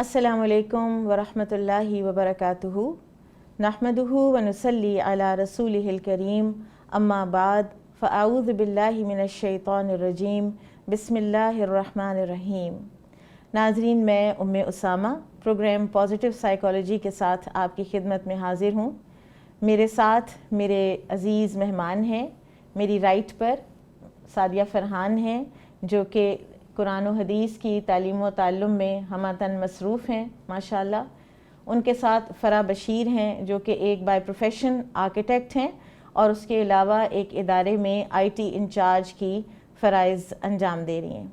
السلام علیکم ورحمۃ اللہ وبرکاتہ نحمدہ ونصلی علی رسولہ الکریم اما بعد فاعوذ باللہ من الشیطان الرجیم بسم اللہ الرحمن الرحیم۔ ناظرین، میں اسامہ پروگرام پازیٹیو سائیکالوجی کے ساتھ آپ کی خدمت میں حاضر ہوں۔ میرے ساتھ میرے عزیز مہمان ہیں، میری رائٹ پر سعدیہ فرحان ہیں جو کہ قرآن و حدیث کی تعلیم و تعلم میں ہمہ مصروف ہیں ماشاءاللہ۔ ان کے ساتھ فرح بشیر ہیں جو کہ ایک بائی پروفیشن آرکیٹیکٹ ہیں اور اس کے علاوہ ایک ادارے میں IT انچارج کی فرائض انجام دے رہی ہیں۔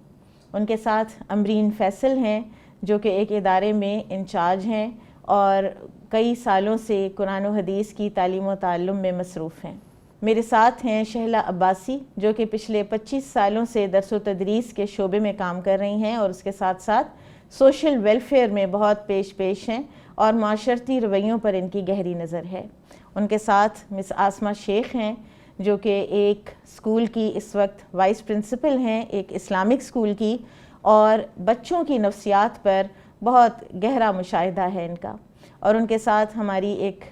ان کے ساتھ امرین فیصل ہیں جو کہ ایک ادارے میں انچارج ہیں اور کئی سالوں سے قرآن و حدیث کی تعلیم و تعلم میں مصروف ہیں۔ میرے ساتھ ہیں شہلا عباسی جو کہ پچھلے 25 سالوں سے درس و تدریس کے شعبے میں کام کر رہی ہیں اور اس کے ساتھ ساتھ سوشل ویلفیئر میں بہت پیش ہیں اور معاشرتی رویوں پر ان کی گہری نظر ہے۔ ان کے ساتھ مس آسمہ شیخ ہیں جو کہ ایک اسکول کی اس وقت وائس پرنسپل ہیں، ایک اسلامک اسکول کی، اور بچوں کی نفسیات پر بہت گہرا مشاہدہ ہے ان کا۔ اور ان کے ساتھ ہماری ایک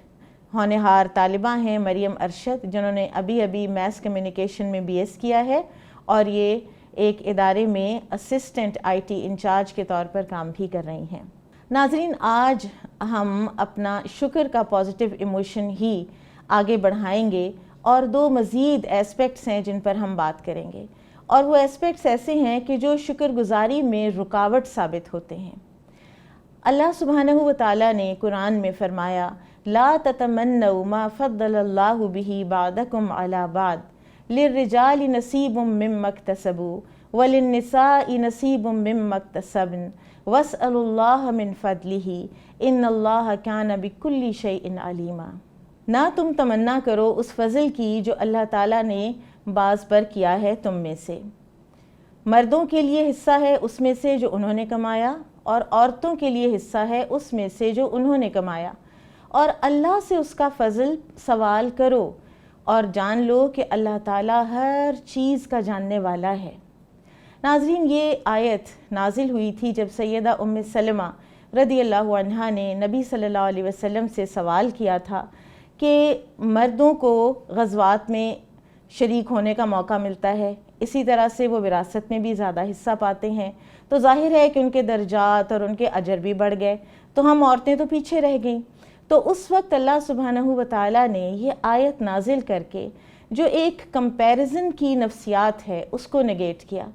ہونہار طالبہ ہیں مریم ارشد جنہوں نے ابھی میس کمیونیکیشن میں BS کیا ہے اور یہ ایک ادارے میں اسسٹنٹ IT انچارج کے طور پر کام بھی کر رہی ہیں۔ ناظرین، آج ہم اپنا شکر کا پازیٹیو ایموشن ہی آگے بڑھائیں گے اور 2 مزید ایسپیکٹس ہیں جن پر ہم بات کریں گے، اور وہ ایسپیکٹس ایسے ہیں کہ جو شکر گزاری میں رکاوٹ ثابت ہوتے ہیں۔ اللہ سبحانہ و تعالیٰ نے قرآن میں فرمایا لا تتمنوا ما فضل اللہ بہ بعضکم علی بعض للرجال نصیب مما اکتسبوا وللنساء نصیب مما اکتسبن واسألوا اللہ من فضلہ ان اللہ کان بکل شیء علیما۔ نہ تم تمنا کرو اس فضل کی جو اللہ تعالیٰ نے بعض پر کیا ہے تم میں سے۔ مردوں کے لیے حصہ ہے اس میں سے جو انہوں نے کمایا، اور عورتوں کے لیے حصہ ہے اس میں سے جو انہوں نے کمایا، اور اللہ سے اس کا فضل سوال کرو اور جان لو کہ اللہ تعالیٰ ہر چیز کا جاننے والا ہے۔ ناظرین، یہ آیت نازل ہوئی تھی جب سیدہ ام سلمہ رضی اللہ عنہا نے نبی صلی اللہ علیہ وسلم سے سوال کیا تھا کہ مردوں کو غزوات میں شریک ہونے کا موقع ملتا ہے، اسی طرح سے وہ وراثت میں بھی زیادہ حصہ پاتے ہیں، تو ظاہر ہے کہ ان کے درجات اور ان کے اجر بھی بڑھ گئے، تو ہم عورتیں تو پیچھے رہ گئیں۔ تو اس وقت اللہ سبحانہ و تعالیٰ نے یہ آیت نازل کر کے جو ایک کمپیریزن کی نفسیات ہے اس کو نگیٹ کیا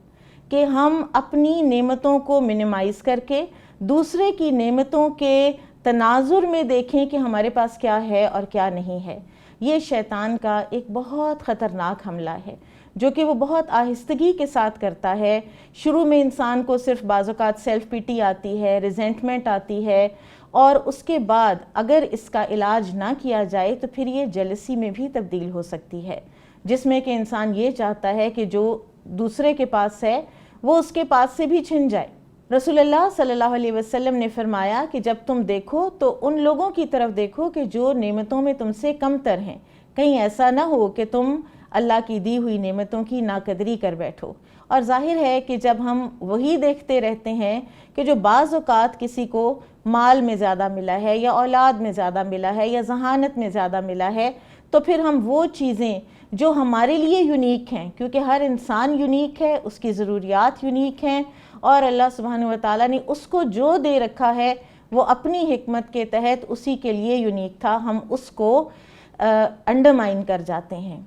کہ ہم اپنی نعمتوں کو منیمائز کر کے دوسرے کی نعمتوں کے تناظر میں دیکھیں کہ ہمارے پاس کیا ہے اور کیا نہیں ہے۔ یہ شیطان کا ایک بہت خطرناک حملہ ہے جو کہ وہ بہت آہستگی کے ساتھ کرتا ہے۔ شروع میں انسان کو صرف بعض اوقات سیلف پیٹی آتی ہے، ریزنٹمنٹ آتی ہے، اور اس کے بعد اگر اس کا علاج نہ کیا جائے تو پھر یہ جیلسی میں بھی تبدیل ہو سکتی ہے، جس میں کہ انسان یہ چاہتا ہے کہ جو دوسرے کے پاس ہے وہ اس کے پاس سے بھی چھن جائے۔ رسول اللہ صلی اللہ علیہ وسلم نے فرمایا کہ جب تم دیکھو تو ان لوگوں کی طرف دیکھو کہ جو نعمتوں میں تم سے کم تر ہیں، کہیں ایسا نہ ہو کہ تم اللہ کی دی ہوئی نعمتوں کی ناقدری کر بیٹھو۔ اور ظاہر ہے کہ جب ہم وہی دیکھتے رہتے ہیں کہ جو بعض اوقات کسی کو مال میں زیادہ ملا ہے یا اولاد میں زیادہ ملا ہے یا ذہانت میں زیادہ ملا ہے، تو پھر ہم وہ چیزیں جو ہمارے لیے یونیک ہیں، کیونکہ ہر انسان یونیک ہے، اس کی ضروریات یونیک ہیں، اور اللہ سبحانہ و تعالیٰ نے اس کو جو دے رکھا ہے وہ اپنی حکمت کے تحت اسی کے لیے یونیک تھا، ہم اس کو انڈرمائن کر جاتے ہیں۔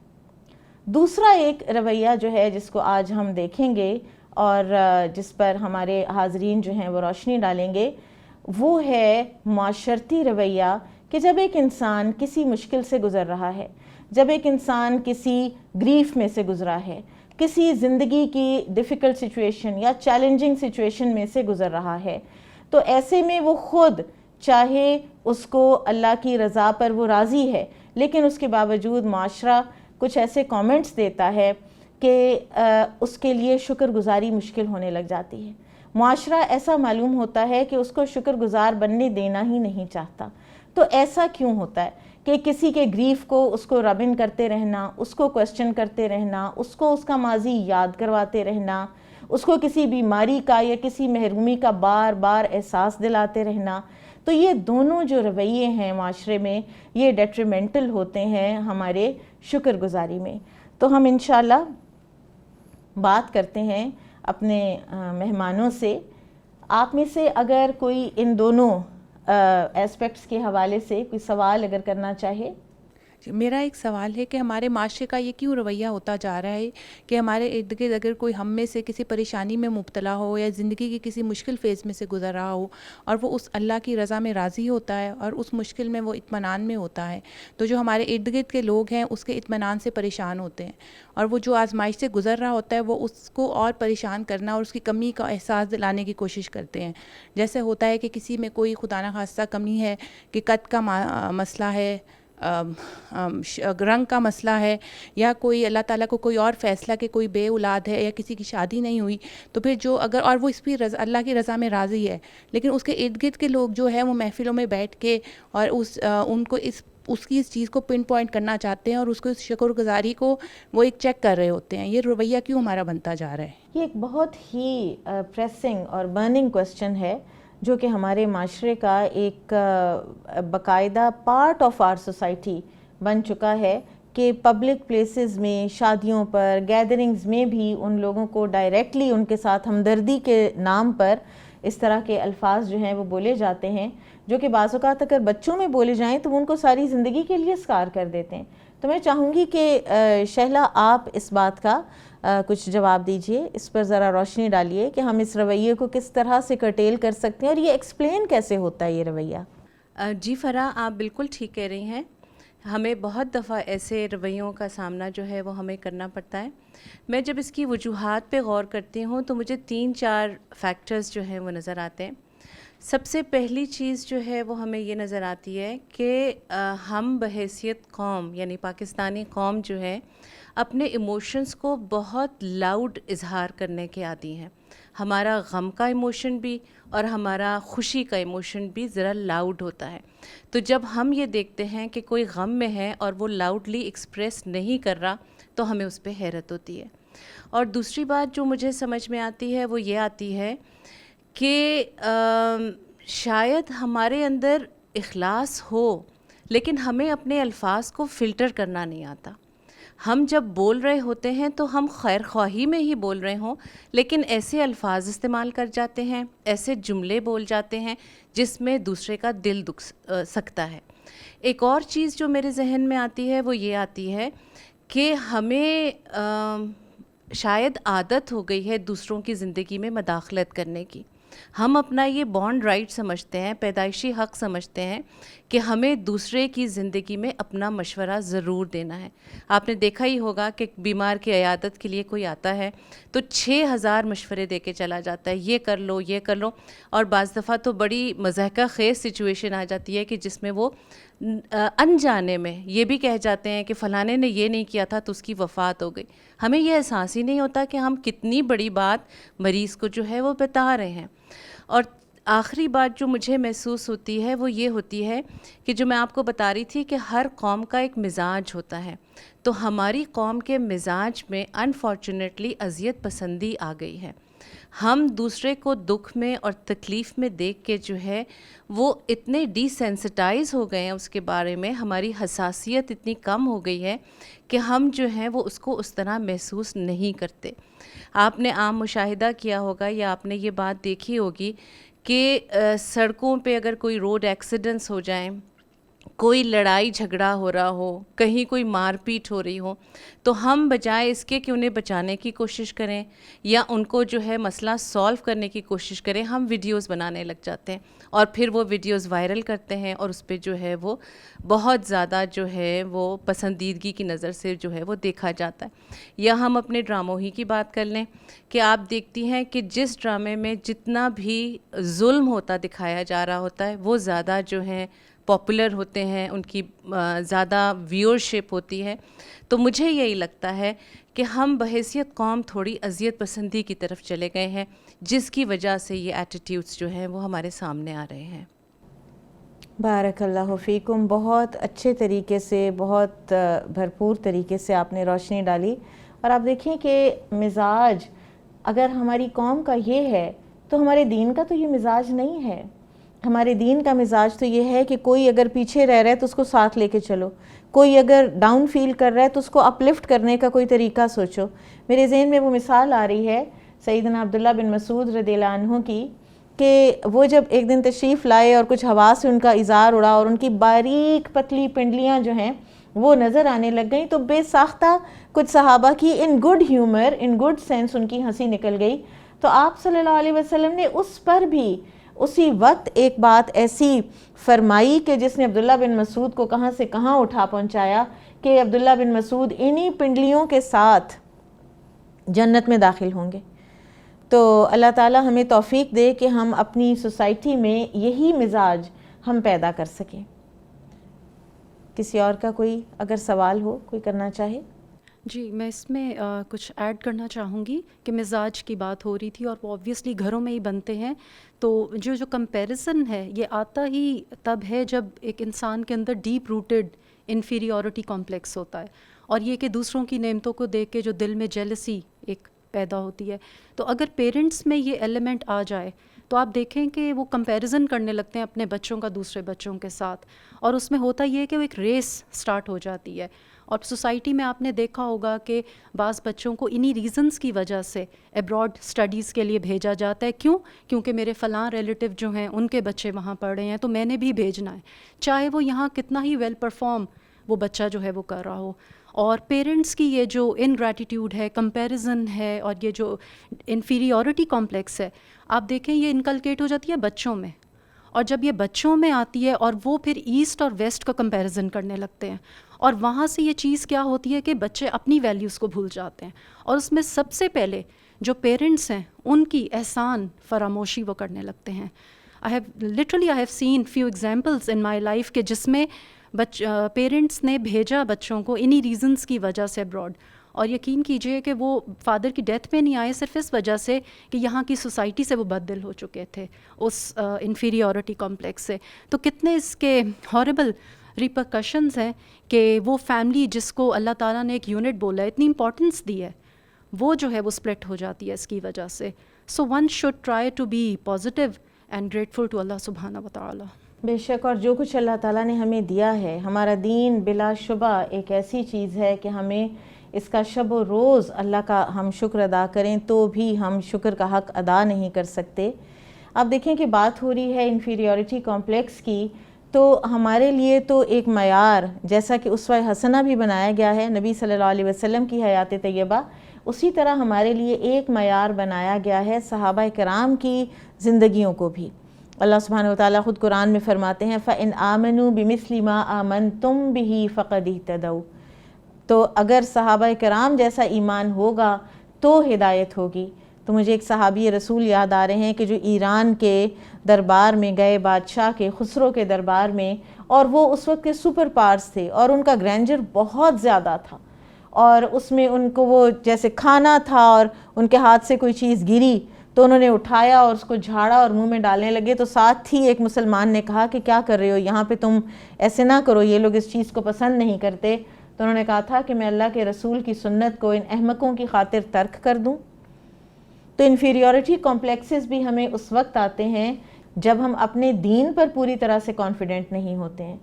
دوسرا ایک رویہ جو ہے جس کو آج ہم دیکھیں گے اور جس پر ہمارے حاضرین جو ہیں وہ روشنی ڈالیں گے، وہ ہے معاشرتی رویہ کہ جب ایک انسان کسی مشکل سے گزر رہا ہے، جب ایک انسان کسی گریف میں سے گزرا ہے، کسی زندگی کی ڈیفیکلٹ سچویشن یا چیلنجنگ سچویشن میں سے گزر رہا ہے، تو ایسے میں وہ خود چاہے اس کو اللہ کی رضا پر وہ راضی ہے، لیکن اس کے باوجود معاشرہ کچھ ایسے کامنٹس دیتا ہے کہ اس کے لیے شکر گزاری مشکل ہونے لگ جاتی ہے۔ معاشرہ ایسا معلوم ہوتا ہے کہ اس کو شکر گزار بننے دینا ہی نہیں چاہتا۔ تو ایسا کیوں ہوتا ہے کہ کسی کے گریف کو اس کو ربن کرتے رہنا، اس کو کوسچن کرتے رہنا، اس کو اس کا ماضی یاد کرواتے رہنا، اس کو کسی بیماری کا یا کسی محرومی کا بار بار احساس دلاتے رہنا، تو یہ دونوں جو رویے ہیں معاشرے میں یہ ڈیٹریمنٹل ہوتے ہیں ہمارے شکر گزاری میں۔ تو ہم انشاءاللہ بات کرتے ہیں اپنے مہمانوں سے۔ آپ میں سے اگر کوئی ان دونوں ایسپیکٹس کے حوالے سے کوئی سوال اگر کرنا چاہے۔ میرا ایک سوال ہے کہ ہمارے معاشرے کا یہ کیوں رویہ ہوتا جا رہا ہے کہ ہمارے ارد گرد اگر کوئی ہم میں سے کسی پریشانی میں مبتلا ہو یا زندگی کی کسی مشکل فیز میں سے گزر رہا ہو اور وہ اس اللہ کی رضا میں راضی ہوتا ہے اور اس مشکل میں وہ اطمینان میں ہوتا ہے، تو جو ہمارے ارد گرد کے لوگ ہیں اس کے اطمینان سے پریشان ہوتے ہیں، اور وہ جو آزمائش سے گزر رہا ہوتا ہے وہ اس کو اور پریشان کرنا اور اس کی کمی کا احساس دلانے کی کوشش کرتے ہیں۔ جیسے ہوتا ہے کہ کسی میں کوئی خدا نخواستہ کمی ہے، کہ قد کا مسئلہ ہے، رنگ کا مسئلہ ہے، یا کوئی اللہ تعالیٰ کو کوئی اور فیصلہ کہ کوئی بے اولاد ہے یا کسی کی شادی نہیں ہوئی، تو پھر جو اگر اور وہ اس بھی اللہ کی رضا میں راضی ہے، لیکن اس کے ارد گرد کے لوگ جو ہے وہ محفلوں میں بیٹھ کے اور ان کو اس کی اس چیز کو پن پوائنٹ کرنا چاہتے ہیں اور اس کو اس شکر گزاری کو وہ ایک چیک کر رہے ہوتے ہیں۔ یہ رویہ کیوں ہمارا بنتا جا رہا ہے؟ یہ ایک بہت ہی پریسنگ اور برننگ کوسچن ہے جو کہ ہمارے معاشرے کا ایک باقاعدہ پارٹ آف آر سوسائٹی بن چکا ہے کہ پبلک پلیسز میں، شادیوں پر، گیدرنگز میں بھی ان لوگوں کو ڈائریکٹلی ان کے ساتھ ہمدردی کے نام پر اس طرح کے الفاظ جو ہیں وہ بولے جاتے ہیں، جو کہ بعض اوقات اگر بچوں میں بولے جائیں تو وہ ان کو ساری زندگی کے لیے اسکار کر دیتے ہیں۔ تو میں چاہوں گی کہ شہلا آپ اس بات کا کچھ جواب دیجئے، اس پر ذرا روشنی ڈالیے کہ ہم اس رویے کو کس طرح سے کرٹیل کر سکتے ہیں اور یہ ایکسپلین کیسے ہوتا ہے یہ رویہ۔ جی فرح، آپ بالکل ٹھیک کہہ رہی ہیں، ہمیں بہت دفعہ ایسے رویوں کا سامنا جو ہے وہ ہمیں کرنا پڑتا ہے۔ میں جب اس کی وجوہات پہ غور کرتی ہوں تو مجھے 3-4 فیکٹرز جو ہیں وہ نظر آتے ہیں۔ سب سے پہلی چیز جو ہے وہ ہمیں یہ نظر آتی ہے کہ ہم بحیثیت قوم یعنی پاکستانی قوم جو ہے اپنے ایموشنز کو بہت لاؤڈ اظہار کرنے کے عادی ہیں۔ ہمارا غم کا ایموشن بھی اور ہمارا خوشی کا ایموشن بھی ذرا لاؤڈ ہوتا ہے۔ تو جب ہم یہ دیکھتے ہیں کہ کوئی غم میں ہے اور وہ لاؤڈلی ایکسپریس نہیں کر رہا تو ہمیں اس پہ حیرت ہوتی ہے۔ اور دوسری بات جو مجھے سمجھ میں آتی ہے وہ یہ آتی ہے کہ شاید ہمارے اندر اخلاص ہو لیکن ہمیں اپنے الفاظ کو فلٹر کرنا نہیں آتا۔ ہم جب بول رہے ہوتے ہیں تو ہم خیر خواہی میں ہی بول رہے ہوں، لیکن ایسے الفاظ استعمال کر جاتے ہیں، ایسے جملے بول جاتے ہیں جس میں دوسرے کا دل دکھ سکتا ہے۔ ایک اور چیز جو میرے ذہن میں آتی ہے وہ یہ آتی ہے کہ ہمیں شاید عادت ہو گئی ہے دوسروں کی زندگی میں مداخلت کرنے کی۔ ہم اپنا یہ بانڈ رائٹ سمجھتے ہیں، پیدائشی حق سمجھتے ہیں کہ ہمیں دوسرے کی زندگی میں اپنا مشورہ ضرور دینا ہے۔ آپ نے دیکھا ہی ہوگا کہ بیمار کی عیادت کے لیے کوئی آتا ہے تو 6000 مشورے دے کے چلا جاتا ہے، یہ کر لو، یہ کر لو، اور بعض دفعہ تو بڑی مضحکہ خیز سچویشن آ جاتی ہے کہ جس میں وہ انجانے میں یہ بھی کہہ جاتے ہیں کہ فلانے نے یہ نہیں کیا تھا تو اس کی وفات ہو گئی۔ ہمیں یہ احساس ہی نہیں ہوتا کہ ہم کتنی بڑی بات مریض کو جو ہے وہ بتا رہے ہیں۔ اور آخری بات جو مجھے محسوس ہوتی ہے وہ یہ ہوتی ہے کہ جو میں آپ کو بتا رہی تھی کہ ہر قوم کا ایک مزاج ہوتا ہے، تو ہماری قوم کے مزاج میں انفارچونیٹلی اذیت پسندی آ گئی ہے۔ ہم دوسرے کو دکھ میں اور تکلیف میں دیکھ کے جو ہے وہ اتنے ڈی سینسٹائز ہو گئے ہیں اس کے بارے میں، ہماری حساسیت اتنی کم ہو گئی ہے کہ ہم جو ہیں وہ اس کو اس طرح محسوس نہیں کرتے۔ آپ نے عام مشاہدہ کیا ہوگا یا آپ نے یہ بات دیکھی ہوگی کہ سڑکوں پہ اگر کوئی روڈ ایکسیڈنٹس ہو جائیں، کوئی لڑائی جھگڑا ہو رہا ہو، کہیں کوئی مار پیٹ ہو رہی ہو، تو ہم بجائے اس کے کہ انہیں بچانے کی کوشش کریں یا ان کو جو ہے مسئلہ سولو کرنے کی کوشش کریں، ہم ویڈیوز بنانے لگ جاتے ہیں اور پھر وہ ویڈیوز وائرل کرتے ہیں اور اس پہ جو ہے وہ بہت زیادہ جو ہے وہ پسندیدگی کی نظر سے جو ہے وہ دیکھا جاتا ہے۔ یا ہم اپنے ڈراموں ہی کی بات کر لیں کہ آپ دیکھتی ہیں کہ جس ڈرامے میں جتنا بھی ظلم ہوتا دکھایا جا رہا ہوتا ہے وہ زیادہ جو ہیں پاپولر ہوتے ہیں، ان کی زیادہ ویورشپ ہوتی ہے۔ تو مجھے یہی لگتا ہے کہ ہم بحیثیت قوم تھوڑی اذیت پسندی کی طرف چلے گئے ہیں، جس کی وجہ سے یہ ایٹیٹیوڈز جو ہیں وہ ہمارے سامنے آ رہے ہیں۔ بارک اللہ فیکم، بہت اچھے طریقے سے، بہت بھرپور طریقے سے آپ نے روشنی ڈالی۔ اور آپ دیکھیں کہ مزاج اگر ہماری قوم کا یہ ہے تو ہمارے دین کا تو یہ مزاج نہیں ہے. ہمارے دین کا مزاج تو یہ ہے کہ کوئی اگر پیچھے رہ رہا ہے تو اس کو ساتھ لے کے چلو, کوئی اگر ڈاؤن فیل کر رہا ہے تو اس کو اپ لفٹ کرنے کا کوئی طریقہ سوچو. میرے ذہن میں وہ مثال آ رہی ہے سیدنا عبداللہ بن مسعود رضی اللہ عنہ کی, کہ وہ جب ایک دن تشریف لائے اور کچھ ہوا سے ان کا ازار اڑا اور ان کی باریک پتلی پنڈلیاں جو ہیں وہ نظر آنے لگ گئیں, تو بے ساختہ کچھ صحابہ کی in good humour, in good sense ان کی ہنسی نکل گئی. تو آپ صلی اللہ علیہ وسلم نے اس پر بھی اسی وقت ایک بات ایسی فرمائی کہ جس نے عبداللہ بن مسعود کو کہاں سے کہاں اٹھا پہنچایا, کہ عبداللہ بن مسعود انہی پنڈلیوں کے ساتھ جنت میں داخل ہوں گے. تو اللہ تعالی ہمیں توفیق دے کہ ہم اپنی سوسائٹی میں یہی مزاج ہم پیدا کر سکیں. کسی اور کا کوئی اگر سوال ہو, کوئی کرنا چاہے؟ جی میں اس میں کچھ ایڈ کرنا چاہوں گی کہ مزاج کی بات ہو رہی تھی اور وہ اوبویسلی گھروں میں ہی بنتے ہیں. تو جو کمپیریزن ہے یہ آتا ہی تب ہے جب ایک انسان کے اندر ڈیپ روٹڈ انفیریورٹی کمپلیکس ہوتا ہے, اور یہ کہ دوسروں کی نعمتوں کو دیکھ کے جو دل میں جیلسی ایک پیدا ہوتی ہے. تو اگر پیرنٹس میں یہ ایلیمنٹ آ جائے تو آپ دیکھیں کہ وہ کمپیریزن کرنے لگتے ہیں اپنے بچوں کا دوسرے بچوں کے ساتھ, اور اس میں ہوتا یہ ہے کہ وہ ایک ریس سٹارٹ ہو جاتی ہے. اور سوسائٹی میں آپ نے دیکھا ہوگا کہ بعض بچوں کو انہی ریزنز کی وجہ سے ایبراڈ اسٹڈیز کے لیے بھیجا جاتا ہے. کیونکہ میرے فلاں ریلیٹیو جو ہیں ان کے بچے وہاں پڑھ رہے ہیں تو میں نے بھی بھیجنا ہے, چاہے وہ یہاں کتنا ہی ویل پرفارم وہ بچہ جو ہے وہ کر رہا ہو. اور پیرنٹس کی یہ جو انگریٹیٹیوڈ ہے, کمپیریزن ہے, اور یہ جو انفیریورٹی کمپلیکس ہے, آپ دیکھیں یہ انکلکیٹ ہو جاتی ہے بچوں میں. اور جب یہ بچوں میں آتی ہے اور وہ پھر ایسٹ اور ویسٹ کا کمپیریزن کرنے لگتے ہیں, اور وہاں سے یہ چیز کیا ہوتی ہے کہ بچے اپنی ویلیوز کو بھول جاتے ہیں. اور اس میں سب سے پہلے جو پیرنٹس ہیں ان کی احسان فراموشی وہ کرنے لگتے ہیں. I have seen few examples in my life کہ جس میں پیرنٹس نے بھیجا بچوں کو انہی ریزنز کی وجہ سے ابراڈ, اور یقین کیجئے کہ وہ فادر کی ڈیتھ پہ نہیں آئے صرف اس وجہ سے کہ یہاں کی سوسائٹی سے وہ بد دل ہو چکے تھے اس انفیریورٹی کمپلیکس سے. تو کتنے اس کے ہاربل ریپرکشنز ہیں کہ وہ فیملی جس کو اللہ تعالیٰ نے ایک یونٹ بولا ہے, اتنی امپورٹنس دی ہے, وہ جو ہے وہ سپلٹ ہو جاتی ہے اس کی وجہ سے. So one should try to be positive and grateful to اللہ سبحانہ و تعالیٰ. بے شک, اور جو کچھ اللہ تعالیٰ نے ہمیں دیا ہے, ہمارا دین بلا شبہ ایک ایسی چیز ہے کہ ہمیں اس کا شب و روز اللہ کا ہم شکر ادا کریں تو بھی ہم شکر کا حق ادا نہیں کر سکتے. اب دیکھیں کہ بات ہو رہی ہے انفیریورٹی کمپلیکس کی, تو ہمارے لیے تو ایک معیار جیسا کہ اسوہ حسنہ بھی بنایا گیا ہے نبی صلی اللہ علیہ وسلم کی حیات طیبہ, اسی طرح ہمارے لیے ایک معیار بنایا گیا ہے صحابہ کرام کی زندگیوں کو بھی. اللہ سبحانہ وتعالیٰ خود قرآن میں فرماتے ہیں فَإِنْ آمَنُوا بِمِثْلِ مَا آمَنْتُمْ بِهِ فَقَدِ اهْتَدَوْا. تو اگر صحابہ کرام جیسا ایمان ہوگا تو ہدایت ہوگی. تو مجھے ایک صحابی رسول یاد آ رہے ہیں کہ جو ایران کے دربار میں گئے, بادشاہ کے خسرو کے دربار میں, اور وہ اس وقت کے سپر پاورز تھے اور ان کا گرینڈر بہت زیادہ تھا, اور اس میں ان کو وہ جیسے کھانا تھا اور ان کے ہاتھ سے کوئی چیز گری تو انہوں نے اٹھایا اور اس کو جھاڑا اور منہ میں ڈالنے لگے. تو ساتھ ہی ایک مسلمان نے کہا کہ کیا کر رہے ہو یہاں پہ, تم ایسے نہ کرو, یہ لوگ اس چیز کو پسند نہیں کرتے. تو انہوں نے کہا تھا کہ میں اللہ کے رسول کی سنت کو ان احمقوں کی خاطر ترک کر دوں. تو انفیریورٹی کمپلیکسز بھی ہمیں اس وقت آتے ہیں جب ہم اپنے دین پر پوری طرح سے کانفیڈنٹ نہیں ہوتے ہیں.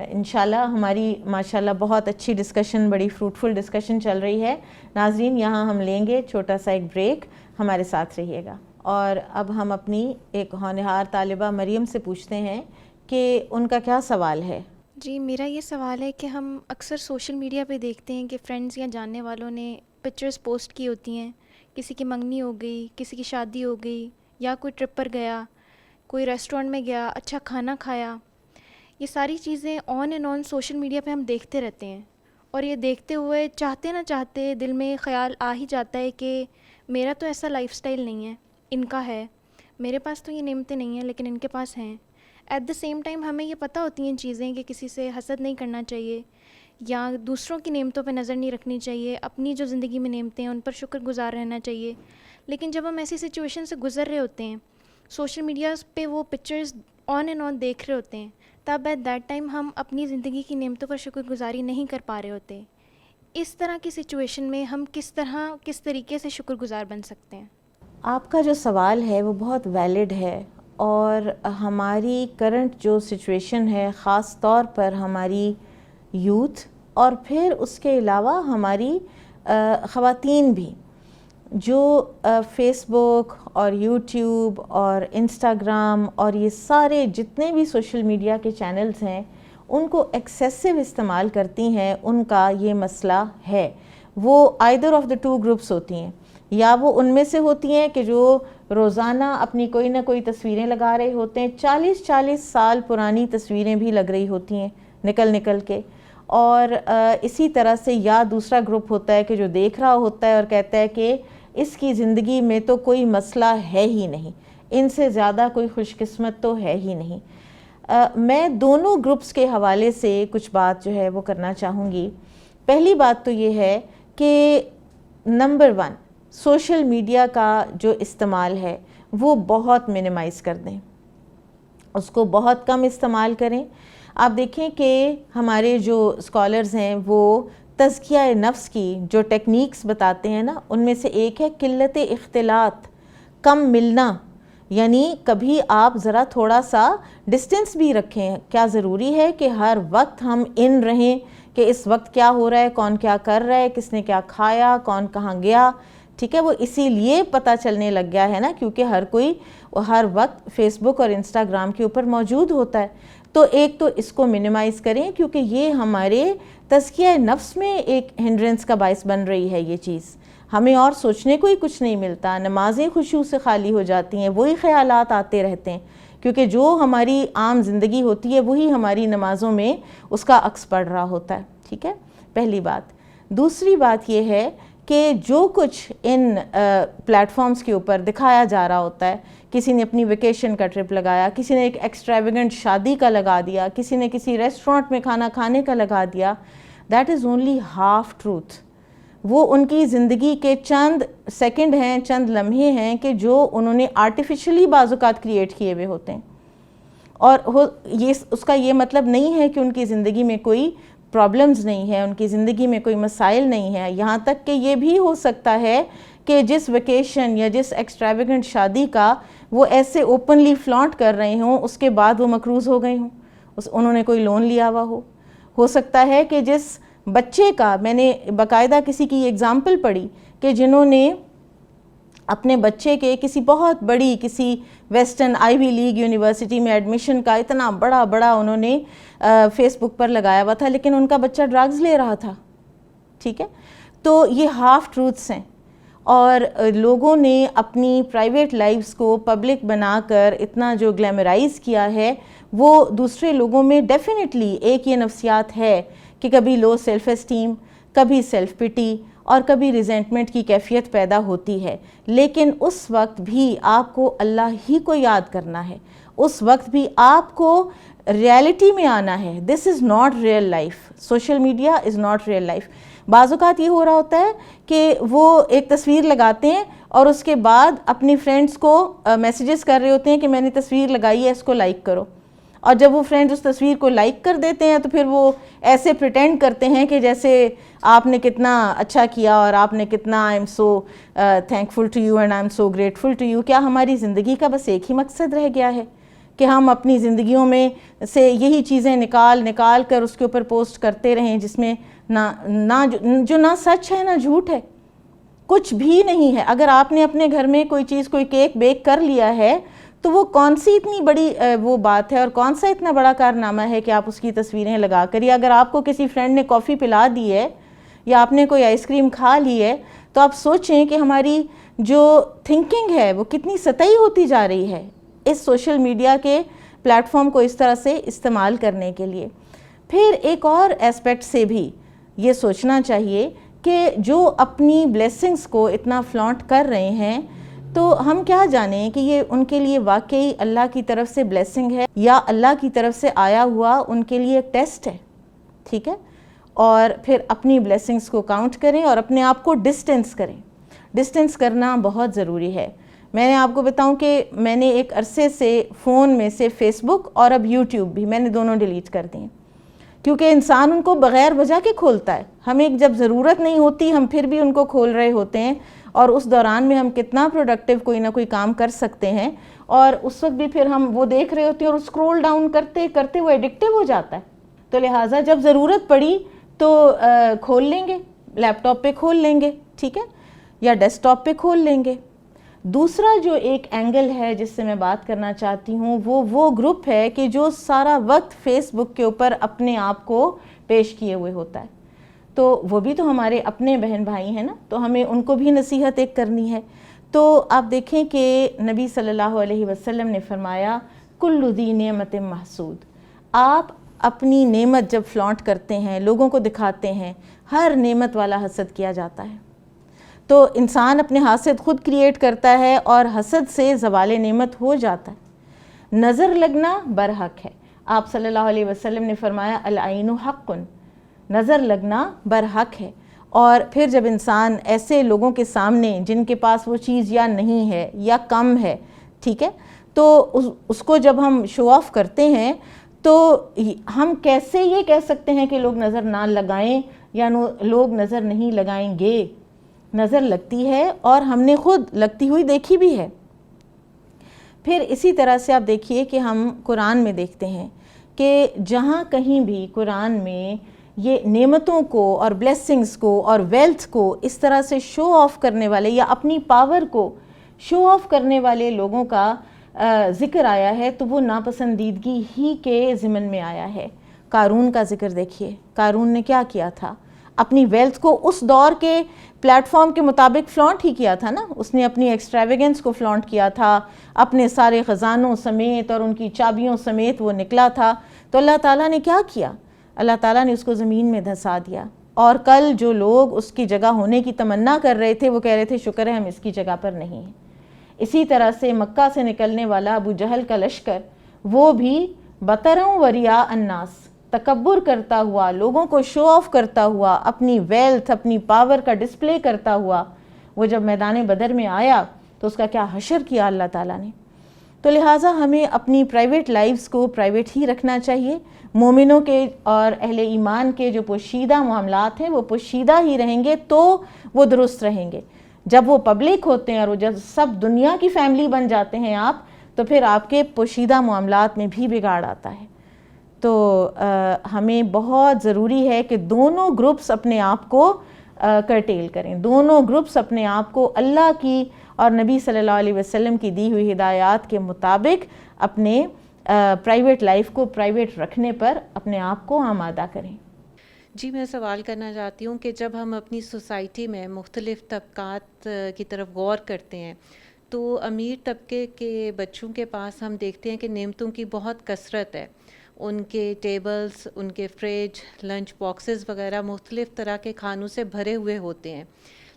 انشاءاللہ ہماری ماشاءاللہ بہت اچھی ڈسکشن, بڑی فروٹفل ڈسکشن چل رہی ہے. ناظرین یہاں ہم لیں گے چھوٹا سا ایک بریک, ہمارے ساتھ رہیے گا. اور اب ہم اپنی ایک ہونہار طالبہ مریم سے پوچھتے ہیں کہ ان کا کیا سوال ہے. جی میرا یہ سوال ہے کہ ہم اکثر سوشل میڈیا پہ دیکھتے ہیں کہ فرینڈز یا جاننے والوں نے پکچرز پوسٹ کی ہوتی ہیں, کسی کی منگنی ہو گئی, کسی کی شادی ہو گئی, یا کوئی ٹرپ پر گیا, کوئی ریسٹورنٹ میں گیا, اچھا کھانا کھایا. یہ ساری چیزیں on and on social media پہ ہم دیکھتے رہتے ہیں, اور یہ دیکھتے ہوئے چاہتے نہ چاہتے دل میں خیال آ ہی جاتا ہے کہ میرا تو ایسا لائف سٹائل نہیں ہے, ان کا ہے, میرے پاس تو یہ نعمتیں نہیں ہیں لیکن ان کے پاس ہیں. ایٹ دا سیم ٹائم ہمیں یہ پتہ ہوتی ہیں چیزیں کہ کسی سے حسد نہیں کرنا چاہیے یا دوسروں کی نعمتوں پہ نظر نہیں رکھنی چاہیے, اپنی جو زندگی میں نعمتیں ہیں ان پر شکر گزار رہنا چاہیے. لیکن جب ہم ایسی سچویشن سے گزر رہے ہوتے ہیں, سوشل میڈیا پہ وہ پکچرز آن اینڈ آن دیکھ رہے ہوتے ہیں, تب ایٹ دیٹ ٹائم ہم اپنی زندگی کی نعمتوں پر شکر گزاری نہیں کر پا رہے ہوتے. اس طرح کی سچویشن میں ہم کس طریقے سے شکر گزار بن سکتے ہیں؟ آپ کا جو سوال ہے وہ بہت ویلڈ ہے، اور ہماری کرنٹ جو سچویشن ہے، خاص طور پر ہماری یوتھ اور پھر اس کے علاوہ ہماری خواتین بھی، جو فیس بک اور یوٹیوب اور انسٹاگرام اور یہ سارے جتنے بھی سوشل میڈیا کے چینلز ہیں ان کو ایکسیسو استعمال کرتی ہیں، ان کا یہ مسئلہ ہے۔ وہ either of the two groups ہوتی ہیں، یا وہ ان میں سے ہوتی ہیں کہ جو روزانہ اپنی کوئی نہ کوئی تصویریں لگا رہے ہوتے ہیں، 40 سال پرانی تصویریں بھی لگ رہی ہوتی ہیں نکل کے، اور اسی طرح سے یا دوسرا گروپ ہوتا ہے کہ جو دیکھ رہا ہوتا ہے اور کہتا ہے کہ اس کی زندگی میں تو کوئی مسئلہ ہے ہی نہیں، ان سے زیادہ کوئی خوش قسمت تو ہے ہی نہیں۔ میں دونوں گروپس کے حوالے سے کچھ بات جو ہے وہ کرنا چاہوں گی۔ پہلی بات تو یہ ہے کہ نمبر 1، سوشل میڈیا کا جو استعمال ہے وہ بہت منیمائز کر دیں، اس کو بہت کم استعمال کریں۔ آپ دیکھیں کہ ہمارے جو اسکالرز ہیں وہ تزکیہ نفس کی جو ٹیکنیکس بتاتے ہیں نا، ان میں سے ایک ہے قلت اختلاط، کم ملنا، یعنی کبھی آپ ذرا تھوڑا سا ڈسٹنس بھی رکھیں۔ کیا ضروری ہے کہ ہر وقت ہم ان رہیں کہ اس وقت کیا ہو رہا ہے، کون کیا کر رہا ہے، کس نے کیا کھایا، کون کہاں گیا؟ ٹھیک ہے، وہ اسی لیے پتہ چلنے لگ گیا ہے نا، کیونکہ ہر کوئی ہر وقت فیس بک اور انسٹاگرام کے اوپر موجود ہوتا ہے۔ تو ایک تو اس کو منیمائز کریں، کیونکہ یہ ہمارے تزکیہ نفس میں ایک ہنڈرنس کا باعث بن رہی ہے یہ چیز۔ ہمیں اور سوچنے کو ہی کچھ نہیں ملتا، نمازیں خشوع سے خالی ہو جاتی ہیں، وہی خیالات آتے رہتے ہیں، کیونکہ جو ہماری عام زندگی ہوتی ہے وہی ہماری نمازوں میں اس کا عکس پڑ رہا ہوتا ہے۔ ٹھیک ہے، پہلی بات۔ دوسری بات یہ ہے کہ جو کچھ ان پلیٹ فارمز کے اوپر دکھایا جا رہا ہوتا ہے، کسی نے اپنی ویکیشن کا ٹرپ لگایا، کسی نے ایک ایکسٹراویگنٹ شادی کا لگا دیا، کسی نے کسی ریسٹورنٹ میں کھانا کھانے کا لگا دیا، that is only half truth. وہ ان کی زندگی کے چند سیکنڈ ہیں، چند لمحے ہیں کہ جو انہوں نے آرٹیفیشلی بعض اوقات کریٹ کیے ہوئے ہوتے ہیں، اور اس کا یہ مطلب نہیں ہے کہ ان کی زندگی میں کوئی پرابلمز نہیں ہے، ان کی زندگی میں کوئی مسائل نہیں ہے۔ یہاں تک کہ یہ بھی ہو سکتا ہے کہ جس ویکیشن یا جس ایکسٹراویگنٹ شادی کا وہ ایسے اوپنلی فلانٹ کر رہے ہوں، اس کے بعد وہ مقروض ہو گئے ہوں، انہوں نے کوئی لون لیا ہوا ہو سکتا ہے کہ جس بچے کا، میں نے باقاعدہ کسی کی ایگزامپل پڑھی کہ جنہوں نے اپنے بچے کے کسی بہت بڑی کسی ویسٹرن آئی وی لیگ یونیورسٹی میں ایڈمیشن کا اتنا بڑا انہوں نے فیس بک پر لگایا ہوا تھا، لیکن ان کا بچہ ڈرگز لے رہا تھا۔ ٹھیک ہے، تو یہ ہاف ٹروتھس ہیں، اور لوگوں نے اپنی پرائیویٹ لائفز کو پبلک بنا کر اتنا جو گلیمرائز کیا ہے، وہ دوسرے لوگوں میں ڈیفینیٹلی ایک یہ نفسیات ہے کہ کبھی لو سیلف اسٹیم، کبھی سیلف پٹی، اور کبھی ریزنٹمنٹ کی کیفیت پیدا ہوتی ہے۔ لیکن اس وقت بھی آپ کو اللہ ہی کو یاد کرنا ہے، اس وقت بھی آپ کو ریالٹی میں آنا ہے۔ This is not real life, social media is not real life. بعض اوقات یہ ہو رہا ہوتا ہے کہ وہ ایک تصویر لگاتے ہیں اور اس کے بعد اپنی فرینڈز کو میسیجز کر رہے ہوتے ہیں کہ میں نے تصویر لگائی ہے، اس کو لائک کرو، اور جب وہ فرینڈز اس تصویر کو لائک کر دیتے ہیں تو پھر وہ ایسے پریٹینڈ کرتے ہیں کہ جیسے آپ نے کتنا اچھا کیا اور آپ نے کتنا I'm so thankful to you and I'm so grateful to you. کیا ہماری زندگی کا بس ایک ہی مقصد رہ گیا ہے کہ ہم اپنی زندگیوں میں سے یہی چیزیں نکال کر اس کے اوپر پوسٹ کرتے رہیں، جس میں جو نہ سچ ہے نہ جھوٹ ہے، کچھ بھی نہیں ہے؟ اگر آپ نے اپنے گھر میں کوئی کیک بیک کر لیا ہے تو وہ کون سی اتنی بڑی وہ بات ہے، اور کون سا اتنا بڑا کارنامہ ہے کہ آپ اس کی تصویریں لگا کر، یا اگر آپ کو کسی فرینڈ نے کافی پلا دی ہے یا آپ نے کوئی آئس کریم کھا لی ہے، تو آپ سوچیں کہ ہماری جو تھنکنگ ہے وہ کتنی سطحی ہوتی جا رہی ہے اس سوشل میڈیا کے پلیٹ فارم کو اس طرح سے استعمال کرنے کے لیے۔ پھر ایک اور ایسپیکٹ سے بھی یہ سوچنا چاہیے کہ جو اپنی بلیسنگز کو اتنا فلانٹ کر رہے ہیں، تو ہم کیا جانیں کہ یہ ان کے لیے واقعی اللہ کی طرف سے بلیسنگ ہے یا اللہ کی طرف سے آیا ہوا ان کے لیے ایک ٹیسٹ ہے۔ ٹھیک ہے، اور پھر اپنی بلیسنگز کو کاؤنٹ کریں اور اپنے آپ کو ڈسٹینس کریں۔ ڈسٹینس کرنا بہت ضروری ہے۔ میں نے آپ کو بتاؤں کہ میں نے ایک عرصے سے فون میں سے فیس بک اور اب یوٹیوب بھی میں نے دونوں ڈیلیٹ کر دیے، کیونکہ انسان ان کو بغیر وجہ کے کھولتا ہے۔ ہمیں جب ضرورت نہیں ہوتی ہم پھر بھی ان کو کھول رہے ہوتے ہیں، اور اس دوران میں ہم کتنا پروڈکٹیو کوئی نہ کوئی کام کر سکتے ہیں، اور اس وقت بھی پھر ہم وہ دیکھ رہے ہوتے ہیں اور اسکرول ڈاؤن کرتے کرتے وہ ایڈکٹیو ہو جاتا ہے. تو لہٰذا جب ضرورت پڑی تو کھول لیں گے، لیپ ٹاپ پہ کھول لیں گے، ٹھیک ہے، یا ڈیسک ٹاپ پہ کھول لیں گے. دوسرا جو ایک اینگل ہے جس سے میں بات کرنا چاہتی ہوں وہ گروپ ہے کہ جو سارا وقت فیس بک کے اوپر اپنے آپ کو پیش کیے ہوئے ہوتا ہے. تو وہ بھی تو ہمارے اپنے بہن بھائی ہیں نا، تو ہمیں ان کو بھی نصیحت ایک کرنی ہے. تو آپ دیکھیں کہ نبی صلی اللہ علیہ وسلم نے فرمایا کل ذی نعمت محسود. آپ اپنی نعمت جب فلانٹ کرتے ہیں، لوگوں کو دکھاتے ہیں، ہر نعمت والا حسد کیا جاتا ہے. تو انسان اپنے حاسد خود کریٹ کرتا ہے اور حسد سے زوال نعمت ہو جاتا ہے. نظر لگنا برحق ہے. آپ صلی اللہ علیہ وسلم نے فرمایا العین حق، نظر لگنا برحق ہے. اور پھر جب انسان ایسے لوگوں کے سامنے جن کے پاس وہ چیز یا نہیں ہے یا کم ہے، ٹھیک ہے، تو اس کو جب ہم شو آف کرتے ہیں تو ہم کیسے یہ کہہ سکتے ہیں کہ لوگ نظر نہ لگائیں یا لوگ نظر نہیں لگائیں گے؟ نظر لگتی ہے اور ہم نے خود لگتی ہوئی دیکھی بھی ہے. پھر اسی طرح سے آپ دیکھیے کہ ہم قرآن میں دیکھتے ہیں کہ جہاں کہیں بھی قرآن میں یہ نعمتوں کو اور بلیسنگز کو اور ویلتھ کو اس طرح سے شو آف کرنے والے یا اپنی پاور کو شو آف کرنے والے لوگوں کا ذکر آیا ہے تو وہ ناپسندیدگی ہی کے ضمن میں آیا ہے. قارون کا ذکر دیکھیے، قارون نے کیا کیا تھا؟ اپنی ویلتھ کو اس دور کے پلیٹ فارم کے مطابق فلانٹ ہی کیا تھا نا. اس نے اپنی ایکسٹراویگنس کو فلانٹ کیا تھا، اپنے سارے خزانوں سمیت اور ان کی چابیوں سمیت وہ نکلا تھا. تو اللہ تعالیٰ نے کیا کیا؟ اللہ تعالیٰ نے اس کو زمین میں دھسا دیا. اور کل جو لوگ اس کی جگہ ہونے کی تمنا کر رہے تھے وہ کہہ رہے تھے شکر ہے ہم اس کی جگہ پر نہیں ہیں. اسی طرح سے مکہ سے نکلنے والا ابو جہل کا لشکر، وہ بھی بطروں وریا الناس، تکبر کرتا ہوا، لوگوں کو شو آف کرتا ہوا، اپنی ویلتھ اپنی پاور کا ڈسپلے کرتا ہوا، وہ جب میدان بدر میں آیا تو اس کا کیا حشر کیا اللہ تعالیٰ نے. تو لہٰذا ہمیں اپنی پرائیویٹ لائفز کو پرائیویٹ ہی رکھنا چاہیے. مومنوں کے اور اہل ایمان کے جو پوشیدہ معاملات ہیں وہ پوشیدہ ہی رہیں گے تو وہ درست رہیں گے. جب وہ پبلک ہوتے ہیں اور وہ جب سب دنیا کی فیملی بن جاتے ہیں آپ، تو پھر آپ کے پوشیدہ معاملات میں بھی بگاڑ آتا ہے. تو ہمیں بہت ضروری ہے کہ دونوں گروپس اپنے آپ کو کرٹیل کریں، دونوں گروپس اپنے آپ کو اللہ کی اور نبی صلی اللہ علیہ وسلم کی دی ہوئی ہدایات کے مطابق اپنے پرائیویٹ لائف کو پرائیویٹ رکھنے پر اپنے آپ کو آمادہ کریں. جی میں سوال کرنا چاہتی ہوں کہ جب ہم اپنی سوسائٹی میں مختلف طبقات کی طرف غور کرتے ہیں تو امیر طبقے کے بچوں کے پاس ہم دیکھتے ہیں کہ نعمتوں کی بہت کثرت ہے. ان کے ٹیبلز، ان کے فریج، لنچ باکسز وغیرہ مختلف طرح کے کھانوں سے بھرے ہوئے ہوتے ہیں.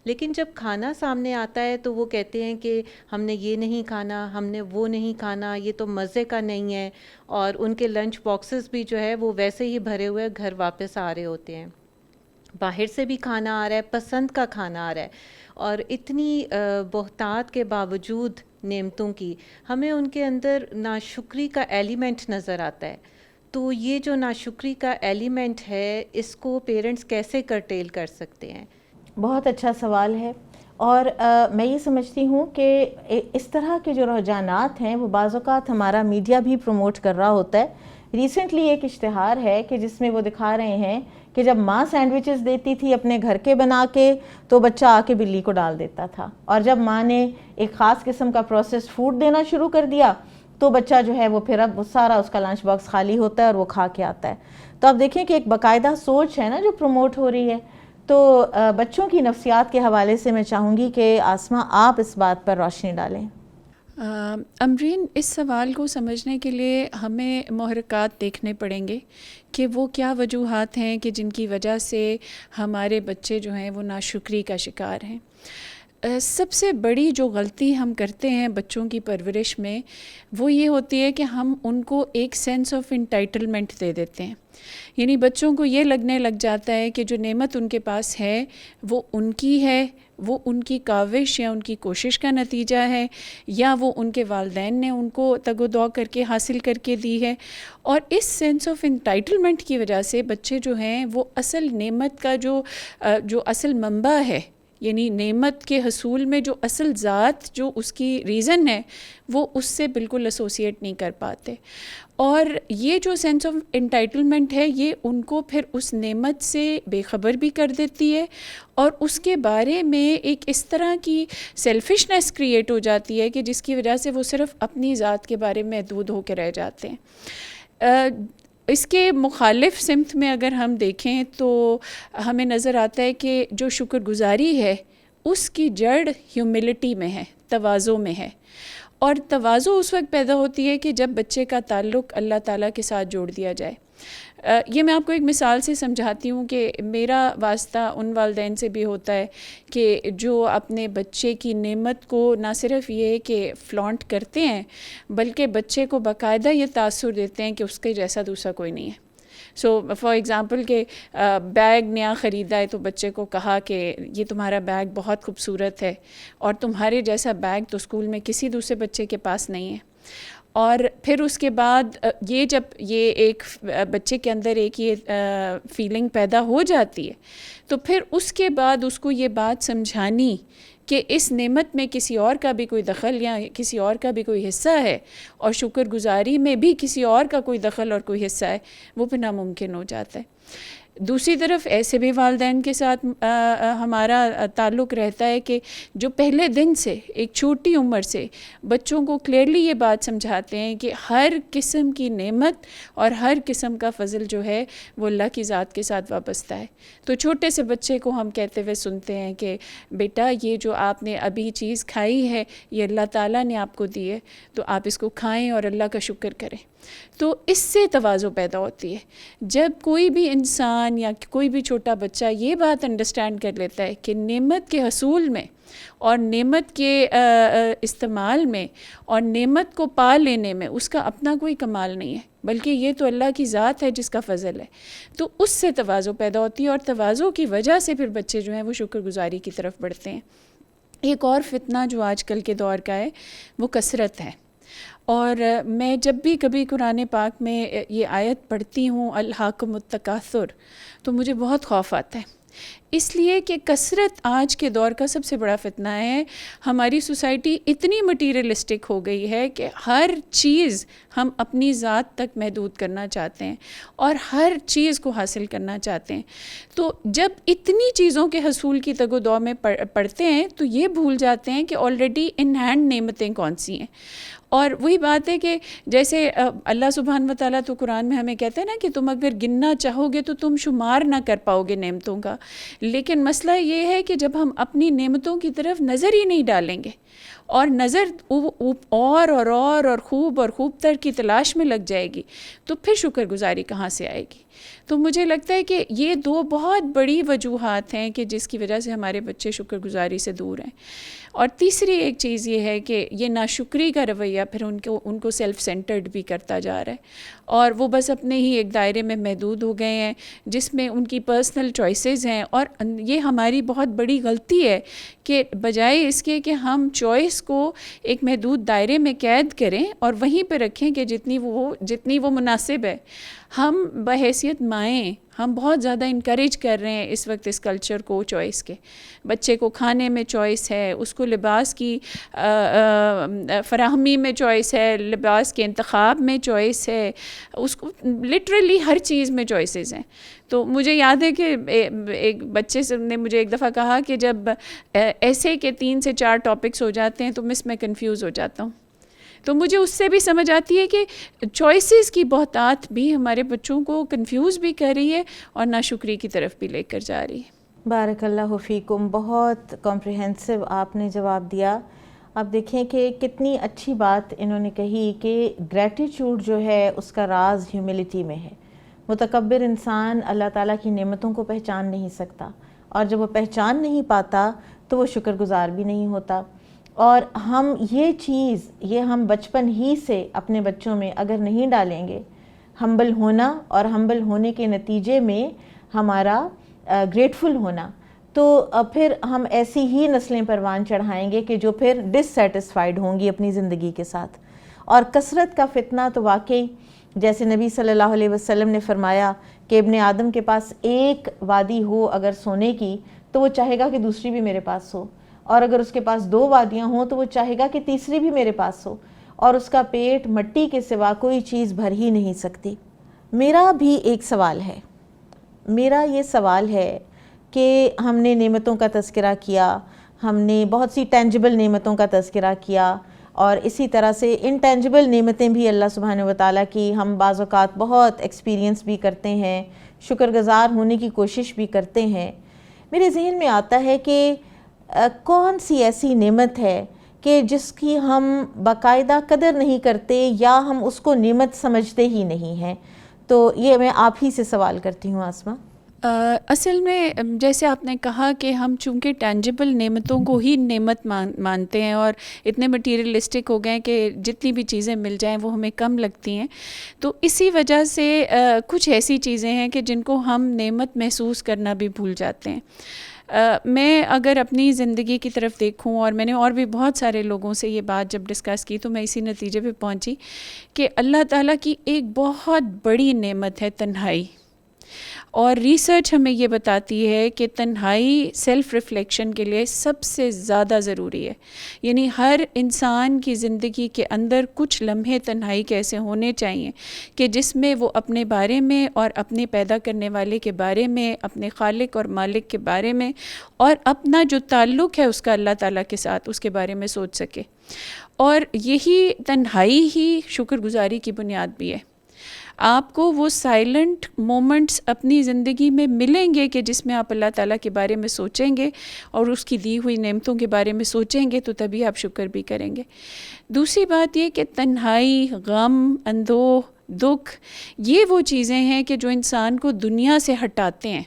لیکن جب کھانا سامنے آتا ہے تو وہ کہتے ہیں کہ ہم نے یہ نہیں کھانا، ہم نے وہ نہیں کھانا، یہ تو مزے کا نہیں ہے. اور ان کے لنچ باکسز بھی جو ہے وہ ویسے ہی بھرے ہوئے گھر واپس آ رہے ہوتے ہیں. باہر سے بھی کھانا آ رہا ہے، پسند کا کھانا آ رہا ہے. اور اتنی بہتات کے باوجود نعمتوں کی ہمیں ان کے اندر ناشکری کا ایلیمنٹ نظر آتا ہے. تو یہ جو ناشکری کا ایلیمنٹ ہے اس کو پیرنٹس کیسے کرٹیل کر سکتے ہیں؟ بہت اچھا سوال ہے. اور میں یہ سمجھتی ہوں کہ اس طرح کے جو رجحانات ہیں وہ بعض اوقات ہمارا میڈیا بھی پروموٹ کر رہا ہوتا ہے. ریسنٹلی ایک اشتہار ہے کہ جس میں وہ دکھا رہے ہیں کہ جب ماں سینڈوچز دیتی تھی اپنے گھر کے بنا کے تو بچہ آ کے بلی کو ڈال دیتا تھا، اور جب ماں نے ایک خاص قسم کا پروسیسڈ فوڈ دینا شروع کر دیا تو بچہ جو ہے وہ پھر اب سارا اس کا لنچ باکس خالی ہوتا ہے اور وہ کھا کے آتا ہے. تو اب دیکھیں کہ ایک باقاعدہ سوچ ہے نا جو پروموٹ ہو رہی ہے. تو بچوں کی نفسیات کے حوالے سے میں چاہوں گی کہ آسمہ آپ اس بات پر روشنی ڈالیں. امرین، اس سوال کو سمجھنے کے لیے ہمیں محرکات دیکھنے پڑیں گے کہ وہ کیا وجوہات ہیں کہ جن کی وجہ سے ہمارے بچے جو ہیں وہ ناشکری کا شکار ہیں. سب سے بڑی جو غلطی ہم کرتے ہیں بچوں کی پرورش میں وہ یہ ہوتی ہے کہ ہم ان کو ایک سینس آف انٹائٹلمنٹ دے دیتے ہیں. یعنی بچوں کو یہ لگنے لگ جاتا ہے کہ جو نعمت ان کے پاس ہے وہ ان کی ہے، وہ ان کی کاوش یا ان کی کوشش کا نتیجہ ہے، یا وہ ان کے والدین نے ان کو تگ و دو کر کے حاصل کر کے دی ہے. اور اس سینس آف انٹائٹلمنٹ کی وجہ سے بچے جو ہیں وہ اصل نعمت کا جو اصل منبع ہے یعنی نعمت کے حصول میں جو اصل ذات جو اس کی ریزن ہے وہ اس سے بالکل ایسوسیٹ نہیں کر پاتے. اور یہ جو سینس آف انٹائٹلمنٹ ہے یہ ان کو پھر اس نعمت سے بے خبر بھی کر دیتی ہے, اور اس کے بارے میں ایک اس طرح کی سیلفشنس کریٹ ہو جاتی ہے کہ جس کی وجہ سے وہ صرف اپنی ذات کے بارے میں محدود ہو کے رہ جاتے ہیں. اس کے مخالف سمت میں اگر ہم دیکھیں تو ہمیں نظر آتا ہے کہ جو شکر گزاری ہے اس کی جڑ ہیوملٹی میں ہے, تواضع میں ہے. اور تواضع اس وقت پیدا ہوتی ہے کہ جب بچے کا تعلق اللہ تعالیٰ کے ساتھ جوڑ دیا جائے. یہ میں آپ کو ایک مثال سے سمجھاتی ہوں کہ میرا واسطہ ان والدین سے بھی ہوتا ہے کہ جو اپنے بچے کی نعمت کو نہ صرف یہ کہ فلانٹ کرتے ہیں بلکہ بچے کو باقاعدہ یہ تاثر دیتے ہیں کہ اس کے جیسا دوسرا کوئی نہیں ہے. سو فار ایگزامپل کہ بیگ نیا خریدا ہے تو بچے کو کہا کہ یہ تمہارا بیگ بہت خوبصورت ہے اور تمہارے جیسا بیگ تو اسکول میں کسی دوسرے بچے کے پاس نہیں ہے. اور پھر اس کے بعد یہ جب یہ ایک بچے کے اندر ایک یہ فیلنگ پیدا ہو جاتی ہے تو پھر اس کے بعد اس کو یہ بات سمجھانی کہ اس نعمت میں کسی اور کا بھی کوئی دخل یا کسی اور کا بھی کوئی حصہ ہے, اور شکر گزاری میں بھی کسی اور کا کوئی دخل اور کوئی حصہ ہے, وہ پھر ناممکن ہو جاتا ہے. دوسری طرف ایسے بھی والدین کے ساتھ ہمارا تعلق رہتا ہے کہ جو پہلے دن سے ایک چھوٹی عمر سے بچوں کو کلیئرلی یہ بات سمجھاتے ہیں کہ ہر قسم کی نعمت اور ہر قسم کا فضل جو ہے وہ اللہ کی ذات کے ساتھ وابستہ ہے. تو چھوٹے سے بچے کو ہم کہتے ہوئے سنتے ہیں کہ بیٹا یہ جو آپ نے ابھی چیز کھائی ہے یہ اللہ تعالیٰ نے آپ کو دی ہے, تو آپ اس کو کھائیں اور اللہ کا شکر کریں. تو اس سے تواضع پیدا ہوتی ہے. جب کوئی بھی انسان یا کوئی بھی چھوٹا بچہ یہ بات انڈرسٹینڈ کر لیتا ہے کہ نعمت کے حصول میں اور نعمت کے استعمال میں اور نعمت کو پا لینے میں اس کا اپنا کوئی کمال نہیں ہے بلکہ یہ تو اللہ کی ذات ہے جس کا فضل ہے, تو اس سے تواضع پیدا ہوتی ہے, اور تواضع کی وجہ سے پھر بچے جو ہیں وہ شکر گزاری کی طرف بڑھتے ہیں. ایک اور فتنہ جو آج کل کے دور کا ہے وہ کثرت ہے. اور میں جب بھی کبھی قرآن پاک میں یہ آیت پڑھتی ہوں الہاکم التکاثر تو مجھے بہت خوف آتا ہے, اس لیے کہ کثرت آج کے دور کا سب سے بڑا فتنہ ہے. ہماری سوسائٹی اتنی مٹیریلسٹک ہو گئی ہے کہ ہر چیز ہم اپنی ذات تک محدود کرنا چاہتے ہیں اور ہر چیز کو حاصل کرنا چاہتے ہیں. تو جب اتنی چیزوں کے حصول کی تگ و دو میں پڑھتے ہیں تو یہ بھول جاتے ہیں کہ آلریڈی ان ہینڈ نعمتیں کون سی ہیں. اور وہی بات ہے کہ جیسے اللہ سبحانہ و تعالیٰ تو قرآن میں ہمیں کہتے ہیں نا کہ تم اگر گننا چاہو گے تو تم شمار نہ کر پاؤ گے نعمتوں کا, لیکن مسئلہ یہ ہے کہ جب ہم اپنی نعمتوں کی طرف نظر ہی نہیں ڈالیں گے اور نظر اور خوب تر کی تلاش میں لگ جائے گی تو پھر شکر گزاری کہاں سے آئے گی. تو مجھے لگتا ہے کہ یہ دو بہت بڑی وجوہات ہیں کہ جس کی وجہ سے ہمارے بچے شکر گزاری سے دور ہیں. اور تیسری ایک چیز یہ ہے کہ یہ ناشکری کا رویہ پھر ان کو سیلف سینٹرڈ بھی کرتا جا رہا ہے, اور وہ بس اپنے ہی ایک دائرے میں محدود ہو گئے ہیں جس میں ان کی پرسنل چوائسیز ہیں. اور یہ ہماری بہت بڑی غلطی ہے کہ بجائے اس کے کہ ہم چوائس کو ایک محدود دائرے میں قید کریں اور وہیں پہ رکھیں کہ جتنی وہ مناسب ہے, ہم بحیثیت مائیں ہم بہت زیادہ انکریج کر رہے ہیں اس وقت اس کلچر کو چوائس کے. بچے کو کھانے میں چوائس ہے, اس کو لباس کی فراہمی میں چوائس ہے, لباس کے انتخاب میں چوائس ہے, اس کو لٹرلی ہر چیز میں چوائسیز ہیں. تو مجھے یاد ہے کہ ایک بچے سے نے مجھے ایک دفعہ کہا کہ جب ایسے کے 3 سے 4 ٹاپکس ہو جاتے ہیں تو میں کنفیوز ہو جاتا ہوں. تو مجھے اس سے بھی سمجھ آتی ہے کہ چوائسیز کی بہتات بھی ہمارے بچوں کو کنفیوز بھی کر رہی ہے اور ناشکری کی طرف بھی لے کر جا رہی ہے. بارک اللہ فیکم, بہت کمپریہنسو آپ نے جواب دیا. اب دیکھیں کہ کتنی اچھی بات انہوں نے کہی کہ گریٹیچیوڈ جو ہے اس کا راز ہیوملٹی میں ہے. متکبر انسان اللہ تعالیٰ کی نعمتوں کو پہچان نہیں سکتا, اور جب وہ پہچان نہیں پاتا تو وہ شکر گزار بھی نہیں ہوتا. اور ہم یہ ہم بچپن ہی سے اپنے بچوں میں اگر نہیں ڈالیں گے, ہمبل ہونا اور ہمبل ہونے کے نتیجے میں ہمارا گریٹفل ہونا, تو پھر ہم ایسی ہی نسلیں پروان چڑھائیں گے کہ جو پھر ڈس سیٹسفائیڈ ہوں گی اپنی زندگی کے ساتھ. اور کثرت کا فتنہ تو واقعی جیسے نبی صلی اللہ علیہ وسلم نے فرمایا کہ ابن آدم کے پاس ایک وادی ہو اگر سونے کی تو وہ چاہے گا کہ دوسری بھی میرے پاس ہو، اور اگر اس کے پاس 2 وادیاں ہوں تو وہ چاہے گا کہ تیسری بھی میرے پاس ہو، اور اس کا پیٹ مٹی کے سوا کوئی چیز بھر ہی نہیں سکتی۔ میرا بھی ایک سوال ہے، میرا یہ سوال ہے کہ ہم نے نعمتوں کا تذکرہ کیا، ہم نے بہت سی ٹینجبل نعمتوں کا تذکرہ کیا، اور اسی طرح سے انٹینجبل نعمتیں بھی اللہ سبحانہ وتعالیٰ کی ہم بعض اوقات بہت ایکسپیرینس بھی کرتے ہیں، شکر گزار ہونے کی کوشش بھی کرتے ہیں۔ میرے ذہن میں آتا ہے کہ کون سی ایسی نعمت ہے کہ جس کی ہم باقاعدہ قدر نہیں کرتے یا ہم اس کو نعمت سمجھتے ہی نہیں ہیں؟ تو یہ میں آپ ہی سے سوال کرتی ہوں آسمہ۔ اصل میں جیسے آپ نے کہا کہ ہم چونکہ ٹینجبل نعمتوں کو ہی نعمت مانتے ہیں اور اتنے مٹیریلسٹک ہو گئے ہیں کہ جتنی بھی چیزیں مل جائیں وہ ہمیں کم لگتی ہیں، تو اسی وجہ سے کچھ ایسی چیزیں ہیں کہ جن کو ہم نعمت محسوس کرنا بھی بھول جاتے ہیں۔ میں اگر اپنی زندگی کی طرف دیکھوں، اور میں نے اور بھی بہت سارے لوگوں سے یہ بات جب ڈسکس کی تو میں اسی نتیجے پہ پہنچی کہ اللہ تعالیٰ کی ایک بہت بڑی نعمت ہے تنہائی، اور ریسرچ ہمیں یہ بتاتی ہے کہ تنہائی سیلف ریفلیکشن کے لیے سب سے زیادہ ضروری ہے۔ یعنی ہر انسان کی زندگی کے اندر کچھ لمحے تنہائی کے ایسے ہونے چاہیے کہ جس میں وہ اپنے بارے میں اور اپنے پیدا کرنے والے کے بارے میں، اپنے خالق اور مالک کے بارے میں، اور اپنا جو تعلق ہے اس کا اللہ تعالیٰ کے ساتھ، اس کے بارے میں سوچ سکے۔ اور یہی تنہائی ہی شکر گزاری کی بنیاد بھی ہے۔ آپ کو وہ سائلنٹ مومنٹس اپنی زندگی میں ملیں گے کہ جس میں آپ اللہ تعالیٰ کے بارے میں سوچیں گے اور اس کی دی ہوئی نعمتوں کے بارے میں سوچیں گے، تو تبھی آپ شکر بھی کریں گے۔ دوسری بات یہ کہ تنہائی، غم، اندوہ، دکھ، یہ وہ چیزیں ہیں کہ جو انسان کو دنیا سے ہٹاتے ہیں۔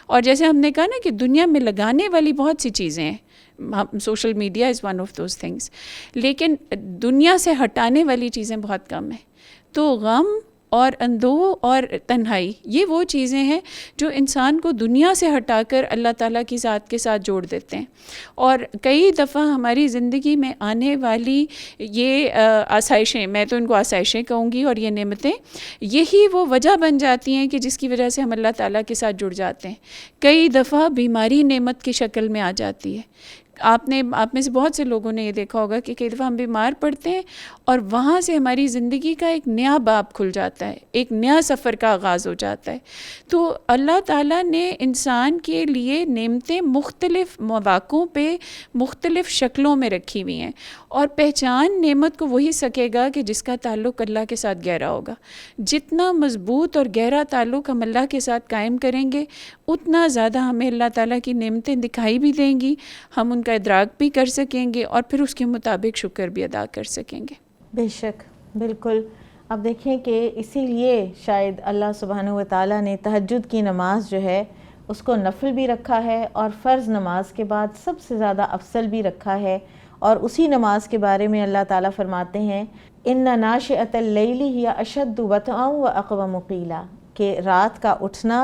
اور جیسے ہم نے کہا نا کہ دنیا میں لگانے والی بہت سی چیزیں ہیں، social media is one of those things, لیکن دنیا سے ہٹانے والی چیزیں بہت کم ہیں۔ تو غم اور اندوہ اور تنہائی یہ وہ چیزیں ہیں جو انسان کو دنیا سے ہٹا کر اللہ تعالیٰ کی ذات کے ساتھ جوڑ دیتے ہیں۔ اور کئی دفعہ ہماری زندگی میں آنے والی یہ آسائشیں، میں تو ان کو آسائشیں کہوں گی، اور یہ نعمتیں، یہی وہ وجہ بن جاتی ہیں کہ جس کی وجہ سے ہم اللہ تعالیٰ کے ساتھ جڑ جاتے ہیں۔ کئی دفعہ بیماری نعمت کی شکل میں آ جاتی ہے۔ آپ میں سے بہت سے لوگوں نے یہ دیکھا ہوگا کہ کئی دفعہ ہم بیمار پڑتے ہیں اور وہاں سے ہماری زندگی کا ایک نیا باب کھل جاتا ہے، ایک نیا سفر کا آغاز ہو جاتا ہے۔ تو اللہ تعالیٰ نے انسان کے لیے نعمتیں مختلف مواقعوں پہ مختلف شکلوں میں رکھی ہوئی ہیں، اور پہچان نعمت کو وہی سکے گا کہ جس کا تعلق اللہ کے ساتھ گہرا ہوگا۔ جتنا مضبوط اور گہرا تعلق ہم اللہ کے ساتھ قائم کریں گے، اتنا زیادہ ہمیں اللہ تعالیٰ کی نعمتیں دکھائی بھی دیں گی، ہم ان کا ادراک بھی کر سکیں گے، اور پھر اس کے مطابق شکر بھی ادا کر سکیں گے۔ بے شک، بالکل۔ اب دیکھیں کہ اسی لیے شاید اللہ سبحانہ و تعالیٰ نے تہجد کی نماز جو ہے اس کو نفل بھی رکھا ہے، اور فرض نماز کے بعد سب سے زیادہ افضل بھی رکھا ہے۔ اور اسی نماز کے بارے میں اللہ تعالیٰ فرماتے ہیں اِنَّ نَاشِئَةَ اللَّيْلِ هِيَ أَشَدُّ وَطْئًا وَأَقْوَمُ قِيلًا، کہ رات کا اٹھنا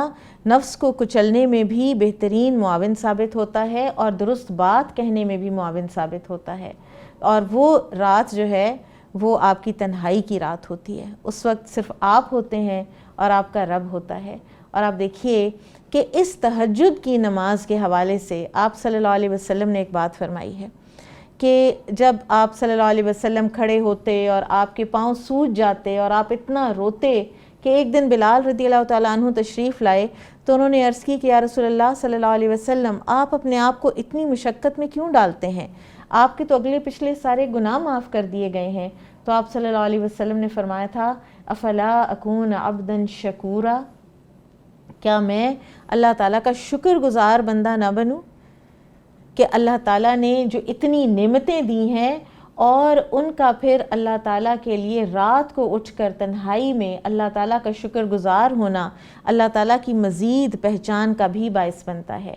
نفس کو کچلنے میں بھی بہترین معاون ثابت ہوتا ہے، اور درست بات کہنے میں بھی معاون ثابت ہوتا ہے۔ اور وہ رات جو ہے وہ آپ کی تنہائی کی رات ہوتی ہے، اس وقت صرف آپ ہوتے ہیں اور آپ کا رب ہوتا ہے۔ اور آپ دیکھیے کہ اس تہجد کی نماز کے حوالے سے آپ صلی اللہ علیہ وسلم نے ایک بات فرمائی ہے کہ جب آپ صلی اللہ علیہ وسلم کھڑے ہوتے اور آپ کے پاؤں سوج جاتے اور آپ اتنا روتے کہ ایک دن بلال رضی اللہ تعالیٰ عنہ تشریف لائے تو انہوں نے عرض کی کہ یا رسول اللہ صلی اللہ علیہ وسلم، آپ اپنے آپ کو اتنی مشقت میں کیوں ڈالتے ہیں؟ آپ کے تو اگلے پچھلے سارے گناہ معاف کر دیے گئے ہیں۔ تو آپ صلی اللہ علیہ وسلم نے فرمایا تھا افلا اکون عبدا شکورا، کیا میں اللہ تعالیٰ کا شکر گزار بندہ نہ بنوں؟ کہ اللہ تعالیٰ نے جو اتنی نعمتیں دی ہیں اور ان کا پھر اللہ تعالیٰ کے لیے رات کو اٹھ کر تنہائی میں اللہ تعالیٰ کا شکر گزار ہونا اللہ تعالیٰ کی مزید پہچان کا بھی باعث بنتا ہے۔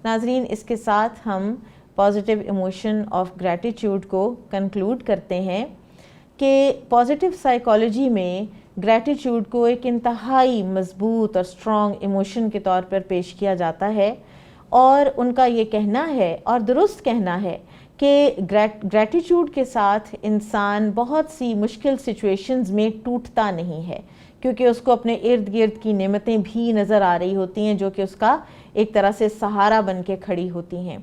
ناظرین، اس کے ساتھ ہم پازیٹیو ایموشن آف گریٹیٹیوڈ کو کنکلوڈ کرتے ہیں کہ پازیٹیو سائیکالوجی میں گریٹیٹیوڈ کو ایک انتہائی مضبوط اور اسٹرانگ ایموشن کے طور پر پیش کیا جاتا ہے، اور ان کا یہ کہنا ہے اور درست کہنا ہے کہ گریٹیٹیوڈ کے ساتھ انسان بہت سی مشکل سچویشنز میں ٹوٹتا نہیں ہے، کیونکہ اس کو اپنے ارد گرد کی نعمتیں بھی نظر آ رہی ہوتی ہیں جو کہ اس کا ایک طرح سے سہارا بن کے کھڑی ہوتی ہیں۔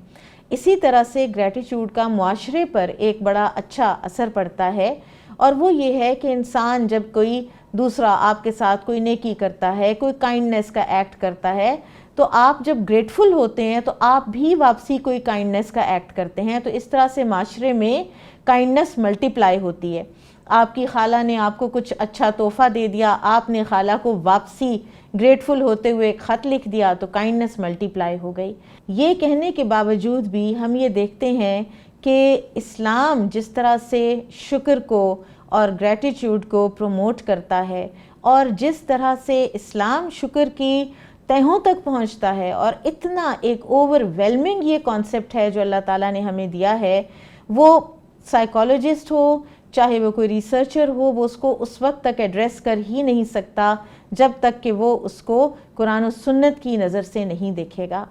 اسی طرح سے گریٹیٹیوڈ کا معاشرے پر ایک بڑا اچھا اثر پڑتا ہے، اور وہ یہ ہے کہ انسان جب کوئی دوسرا آپ کے ساتھ کوئی نیکی کرتا ہے، کوئی کائنڈنس کا ایکٹ کرتا ہے، تو آپ جب گریٹفل ہوتے ہیں تو آپ بھی واپسی کوئی کائنڈنس کا ایکٹ کرتے ہیں، تو اس طرح سے معاشرے میں کائنڈنس ملٹیپلائی ہوتی ہے۔ آپ کی خالہ نے آپ کو کچھ اچھا تحفہ دے دیا، آپ نے خالہ کو واپسی گریٹفل ہوتے ہوئے ایک خط لکھ دیا، تو کائنڈنس ملٹیپلائی ہو گئی۔ یہ کہنے کے باوجود بھی ہم یہ دیکھتے ہیں کہ اسلام جس طرح سے شکر کو اور گریٹیٹیوڈ کو پروموٹ کرتا ہے، اور جس طرح سے اسلام شکر کی تہوں تک پہنچتا ہے، اور اتنا ایک اوور ویلمنگ یہ کانسیپٹ ہے جو اللہ تعالیٰ نے ہمیں دیا ہے، وہ سائیکالوجسٹ ہو چاہے وہ کوئی ریسرچر ہو، وہ اس کو اس وقت تک ایڈریس کر ہی نہیں سکتا جب تک کہ وہ اس کو قرآن و سنت کی نظر سے نہیں دیکھے گا۔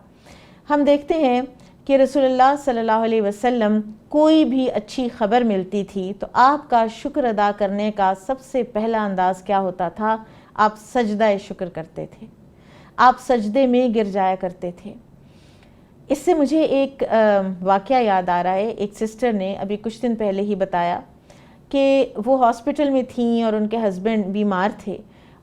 ہم دیکھتے ہیں کہ رسول اللہ صلی اللہ علیہ وسلم کوئی بھی اچھی خبر ملتی تھی تو آپ کا شکر ادا کرنے کا سب سے پہلا انداز کیا ہوتا تھا؟ آپ سجدہ شکر کرتے تھے، آپ سجدے میں گر جایا کرتے تھے۔ اس سے مجھے ایک واقعہ یاد آ رہا ہے۔ ایک سسٹر نے ابھی کچھ دن پہلے ہی بتایا کہ وہ ہاسپٹل میں تھیں اور ان کے ہسبینڈ بیمار تھے،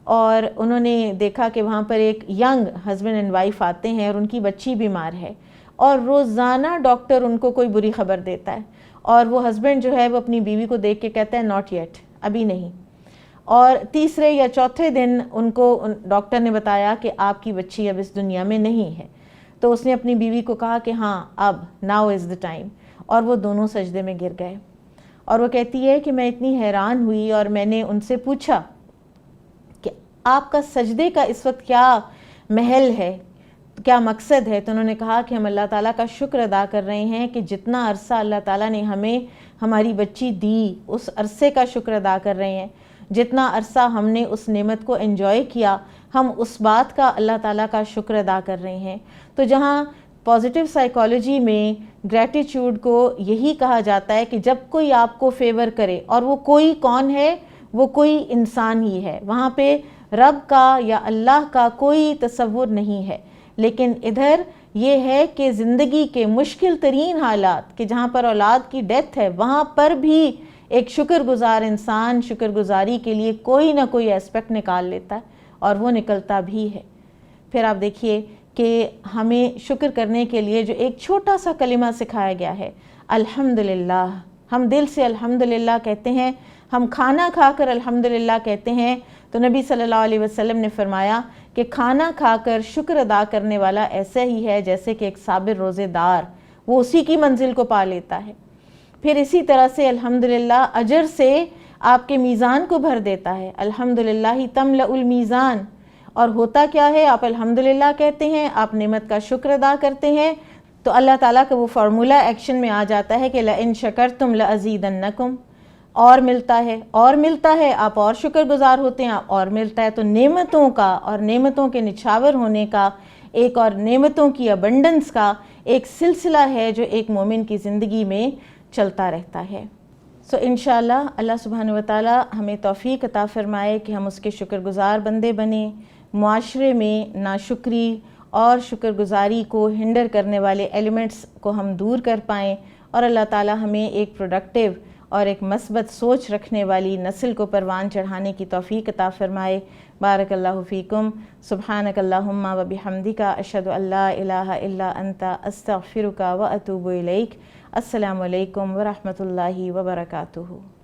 اور انہوں نے دیکھا کہ وہاں پر ایک ینگ ہسبینڈ اینڈ وائف آتے ہیں اور ان کی بچی بیمار ہے، اور روزانہ ڈاکٹر ان کو کوئی بری خبر دیتا ہے، اور وہ ہسبینڈ جو ہے وہ اپنی بیوی کو دیکھ کے کہتا ہے ناٹ یٹ، ابھی نہیں۔ اور تیسرے یا چوتھے دن ان کو ڈاکٹر نے بتایا کہ آپ کی بچی اب اس دنیا میں نہیں ہے، تو اس نے اپنی بیوی کو کہا کہ ہاں اب ناؤ از دا ٹائم، اور وہ دونوں سجدے میں گر گئے۔ اور وہ کہتی ہے کہ میں اتنی حیران ہوئی اور میں نے ان سے پوچھا کہ آپ کا سجدے کا اس وقت کیا محل ہے، کیا مقصد ہے؟ تو انہوں نے کہا کہ ہم اللہ تعالیٰ کا شکر ادا کر رہے ہیں کہ جتنا عرصہ اللہ تعالیٰ نے ہمیں ہماری بچی دی اس عرصے کا شکر ادا کر رہے ہیں، جتنا عرصہ ہم نے اس نعمت کو انجوائے کیا ہم اس بات کا اللہ تعالیٰ کا شکر ادا کر رہے ہیں۔ تو جہاں پازیٹیو سائیکالوجی میں گریٹیٹیوڈ کو یہی کہا جاتا ہے کہ جب کوئی آپ کو فیور کرے، اور وہ کوئی کون ہے؟ وہ کوئی انسان ہی ہے، وہاں پہ رب کا یا اللہ کا کوئی تصور نہیں ہے، لیکن ادھر یہ ہے کہ زندگی کے مشکل ترین حالات کہ جہاں پر اولاد کی ڈیتھ ہے، وہاں پر بھی ایک شکر گزار انسان شکر گزاری کے لیے کوئی نہ کوئی ایسپیکٹ نکال لیتا ہے، اور وہ نکلتا بھی ہے۔ پھر آپ دیکھیے کہ ہمیں شکر کرنے کے لیے جو ایک چھوٹا سا کلمہ سکھایا گیا ہے، الحمدللہ، ہم دل سے الحمدللہ کہتے ہیں، ہم کھانا کھا کر الحمدللہ کہتے ہیں، تو نبی صلی اللہ علیہ وسلم نے فرمایا کہ کھانا کھا کر شکر ادا کرنے والا ایسا ہی ہے جیسے کہ ایک صابر روزے دار، وہ اسی کی منزل کو پا لیتا ہے۔ پھر اسی طرح سے الحمدللہ اجر سے آپ کے میزان کو بھر دیتا ہے، الحمدللہ تملأ المیزان۔ اور ہوتا کیا ہے؟ آپ الحمدللہ کہتے ہیں، آپ نعمت کا شکر ادا کرتے ہیں، تو اللہ تعالیٰ کا وہ فارمولہ ایکشن میں آ جاتا ہے کہ لئن شکرتم لأزیدنکم، اور ملتا ہے اور ملتا ہے، آپ اور شکر گزار ہوتے ہیں، اور ملتا ہے۔ تو نعمتوں کا اور نعمتوں کے نچھاور ہونے کا ایک، اور نعمتوں کی ابنڈنس کا ایک سلسلہ ہے جو ایک مومن کی زندگی میں چلتا رہتا ہے۔ سو انشاءاللہ اللہ سبحانہ وتعالی ہمیں توفیق عطا فرمائے کہ ہم اس کے شکر گزار بندے بنیں، معاشرے میں ناشکری اور شکر گزاری کو ہنڈر کرنے ایلیمنٹس ایلیمنٹس کو ہم دور کر پائیں، اور اللہ تعالی ہمیں ایک پروڈکٹیو اور ایک مثبت سوچ رکھنے والی نسل کو پروان چڑھانے کی توفیق عطا فرمائے۔ بارک اللہ فیکم، سبحانک اللہم و بحمدک، اشہد ان لا الہ الا انت، استغفرک و اتوب الیک۔ السلام علیکم ورحمۃ اللہ وبرکاتہ۔